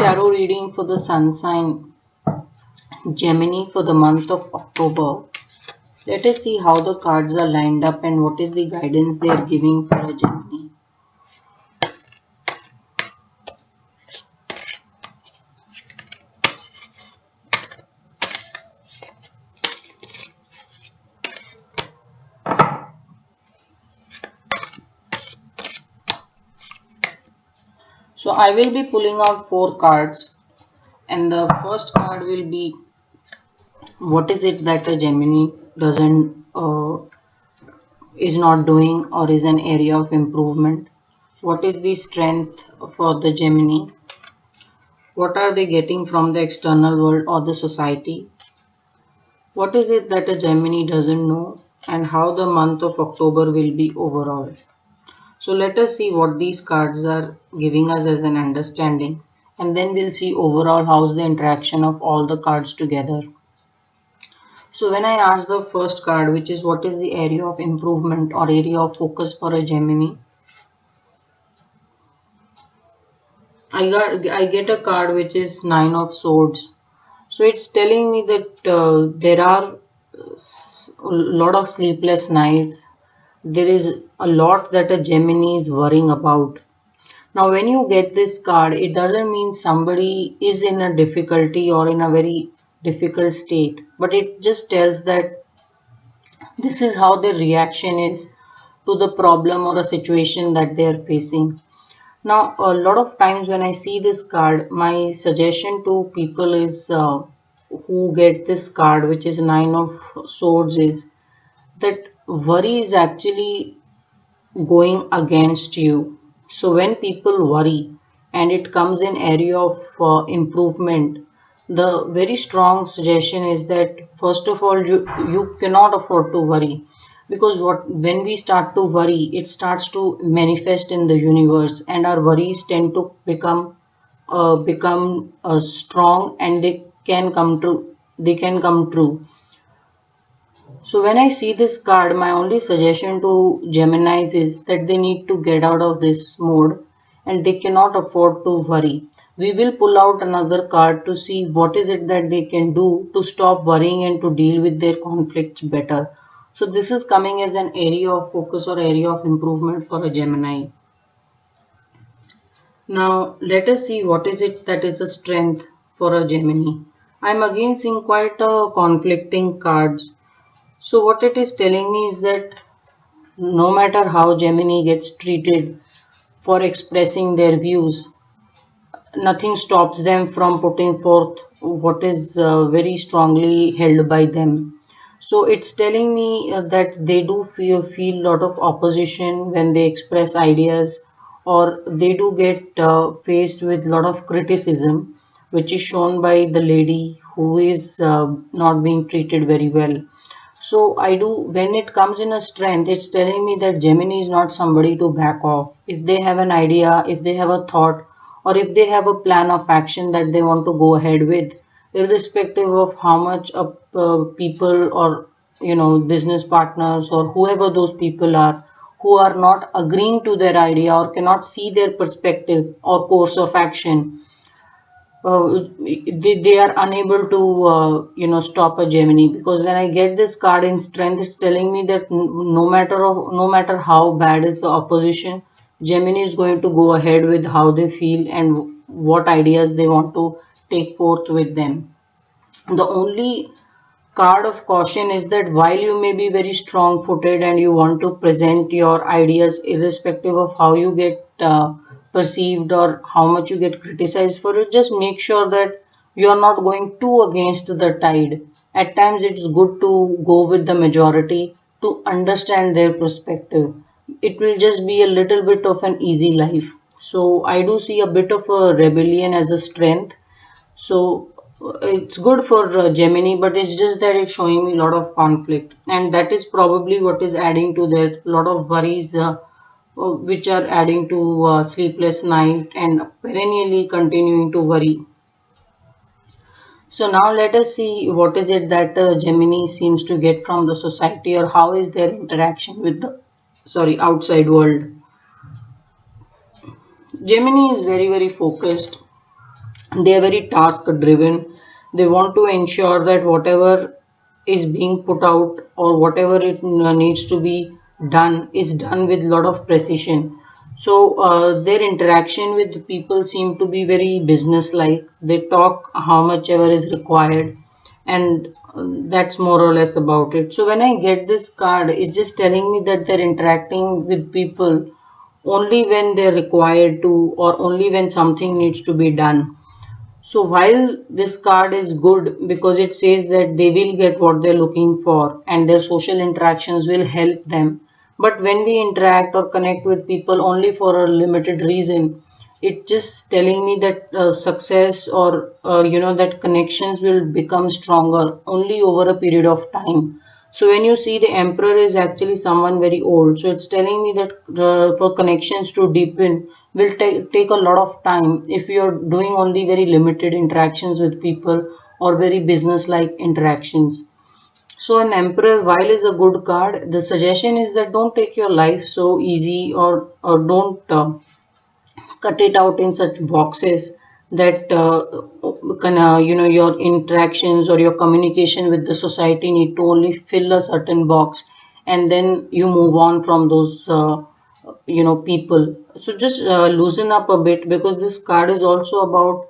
tarot reading for the sun sign Gemini for the month of October. Let us see how the cards are lined up and what is the guidance they are giving for a Gemini. So I will be pulling out 4 cards, and the first card will be what is it that a Gemini is not doing or is an area of improvement. What is the strength for the Gemini? What are they getting from the external world or the society? What is it that a Gemini doesn't know, and how the month of October will be overall? So let us see what these cards are giving us as an understanding, and then we'll see overall how's the interaction of all the cards together. So when I ask the first card, which is what is the area of improvement or area of focus for a Gemini, I get a card which is 9 of Swords. So it's telling me that there are a lot of sleepless nights. There is a lot that a Gemini is worrying about. Now when you get this card, it doesn't mean somebody is in a difficulty or in a very difficult state, but it just tells that this is how their reaction is to the problem or a situation that they are facing. Now a lot of times when I see this card, my suggestion to people is who get this card, which is 9 of Swords, is that worry is actually going against you. So when people worry and it comes in area of improvement, the very strong suggestion is that first of all you cannot afford to worry, because when we start to worry, it starts to manifest in the universe, and our worries tend to become strong, and they can come true. So when I see this card, my only suggestion to Geminis is that they need to get out of this mode and they cannot afford to worry. We will pull out another card to see what is it that they can do to stop worrying and to deal with their conflicts better. So this is coming as an area of focus or area of improvement for a Gemini. Now let us see what is it that is a strength for a Gemini. I am again seeing quite a conflicting cards. So what it is telling me is that no matter how Gemini gets treated for expressing their views, nothing stops them from putting forth what is very strongly held by them. So it's telling me that they do feel lot of opposition when they express ideas, or they do get faced with lot of criticism, which is shown by the lady who is not being treated very well. So when it comes in a strength, it's telling me that Gemini is not somebody to back off. If they have an idea, if they have a thought, or if they have a plan of action that they want to go ahead with, irrespective of how much people or business partners or whoever those people are who are not agreeing to their idea or cannot see their perspective or course of action, they are unable to stop a Gemini. Because when I get this card in strength, it's telling me that no matter how bad is the opposition, Gemini is going to go ahead with how they feel and what ideas they want to take forth with them. The only card of caution is that while you may be very strong footed and you want to present your ideas irrespective of how you get perceived or how much you get criticized for it, just make sure that you are not going too against the tide. At times it's good to go with the majority to understand their perspective. It will just be a little bit of an easy life. So I do see a bit of a rebellion as a strength. So it's good for Gemini, but it's just that it's showing me a lot of conflict, and that is probably what is adding to their lot of worries, which are adding to sleepless night and perennially continuing to worry. So now let us see what is it that Gemini seems to get from the society, or how is their interaction with the outside world. Gemini is very focused. They are very task driven. They want to ensure that whatever is being put out or whatever it needs to be done is done with lot of precision. So their interaction with people seem to be very business like. They talk how much ever is required, and that's more or less about it. So when I get this card, it's just telling me that they're interacting with people only when they're required to, or only when something needs to be done. So while this card is good because it says that they will get what they're looking for and their social interactions will help them. But when we interact or connect with people only for a limited reason, it just telling me that success or that connections will become stronger only over a period of time. So when you see the emperor is actually someone very old, so it's telling me that for connections to deepen will take a lot of time if you're doing only very limited interactions with people or very business like interactions. So an emperor, while is a good card, the suggestion is that don't take your life so easy, or don't cut it out in such boxes that your interactions or your communication with the society need to only fill a certain box, and then you move on from those people. So just loosen up a bit, because this card is also about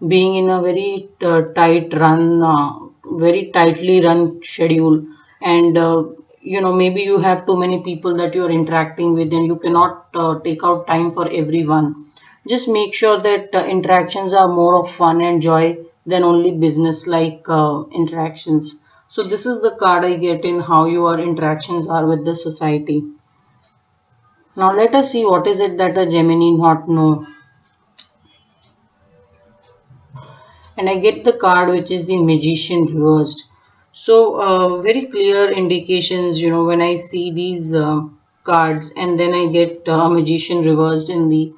being in a very very tightly run schedule, and maybe you have too many people that you're interacting with and you cannot take out time for everyone. Just make sure that interactions are more of fun and joy than only business like interactions. So this is the card I get in how your interactions are with the society. Now let us see what is it that a Gemini not know. And I get the card which is the magician reversed. So very clear indications, when I see these cards, and then I get a magician reversed in the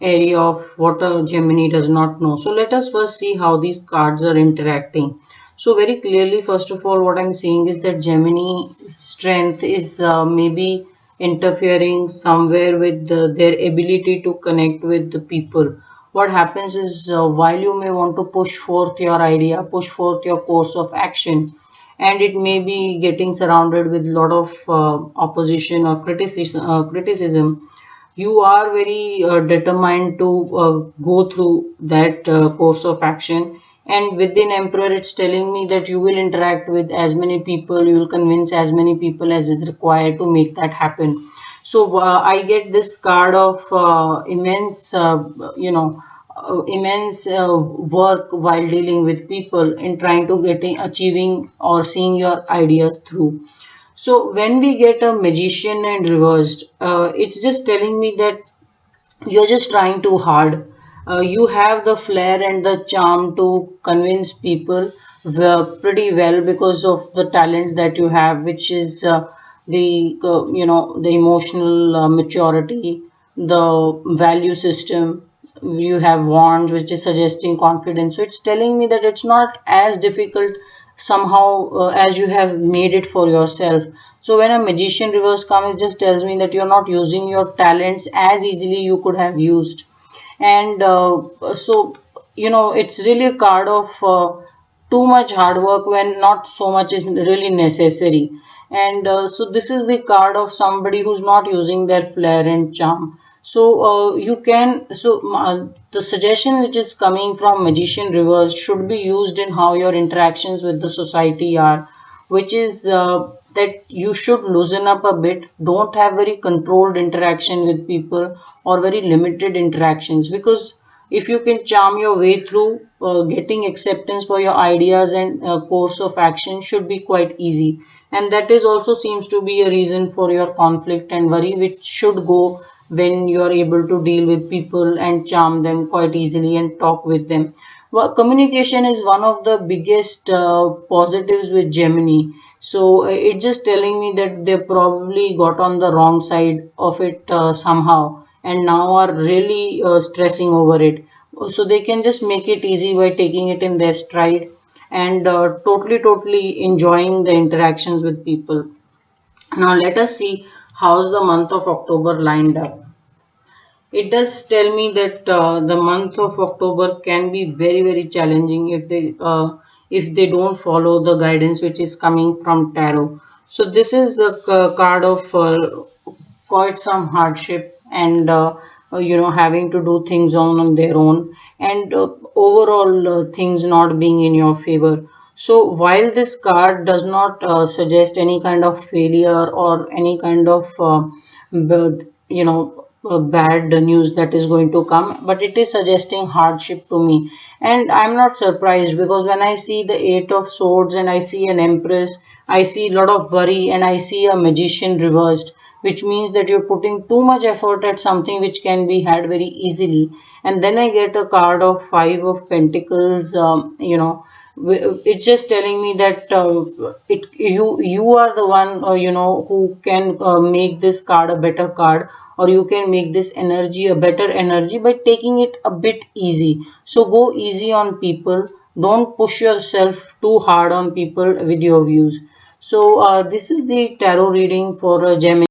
area of what a Gemini does not know. So let us first see how these cards are interacting. So very clearly, first of all, what I'm seeing is that Gemini strength is maybe interfering somewhere with their ability to connect with the people. What happens is, while you may want to push forth your idea, push forth your course of action, and it may be getting surrounded with a lot of opposition or criticism, you are very determined to go through that course of action. And within emperor, it's telling me that you will interact with as many people, you will convince as many people as is required to make that happen. So I get this card of immense work while dealing with people in trying to getting achieving or seeing your ideas through. So when we get a magician and reversed, it's just telling me that you're just trying too hard. You have the flair and the charm to convince people pretty well because of the talents that you have, which is the emotional maturity, the value system. You have wands, which is suggesting confidence. So it's telling me that it's not as difficult somehow as you have made it for yourself. So when a magician reverse comes, it just tells me that you're not using your talents as easily you could have used. And so it's really a card of too much hard work when not so much is really necessary. And so this is the card of somebody who's not using their flair and charm. So the suggestion which is coming from magician reverse should be used in how your interactions with the society are, which is that you should loosen up a bit. Don't have very controlled interaction with people or very limited interactions, because if you can charm your way through, getting acceptance for your ideas and course of action should be quite easy. And that is also seems to be a reason for your conflict and worry, which should go when you are able to deal with people and charm them quite easily and talk with them. Well, communication is one of the biggest positives with Gemini. So it's just telling me that they probably got on the wrong side of it somehow, and now are really stressing over it. So they can just make it easy by taking it in their stride and totally enjoying the interactions with people. Now let us see how's the month of October lined up. It does tell me that the month of October can be very, very challenging if they don't follow the guidance which is coming from tarot. So this is a card of quite some hardship and having to do things on their own, and overall things not being in your favor. So while this card does not suggest any kind of failure or any kind of bad news that is going to come, but it is suggesting hardship to me. And I'm not surprised, because when I see the Eight of Swords and I see an Empress, I see a lot of worry, and I see a Magician reversed, which means that you're putting too much effort at something which can be had very easily. And then I get a card of Five of Pentacles. It's just telling me that you are the one who can make this card a better card, or you can make this energy a better energy by taking it a bit easy. So go easy on people, don't push yourself too hard on people with your views. So this is the tarot reading for Gemini.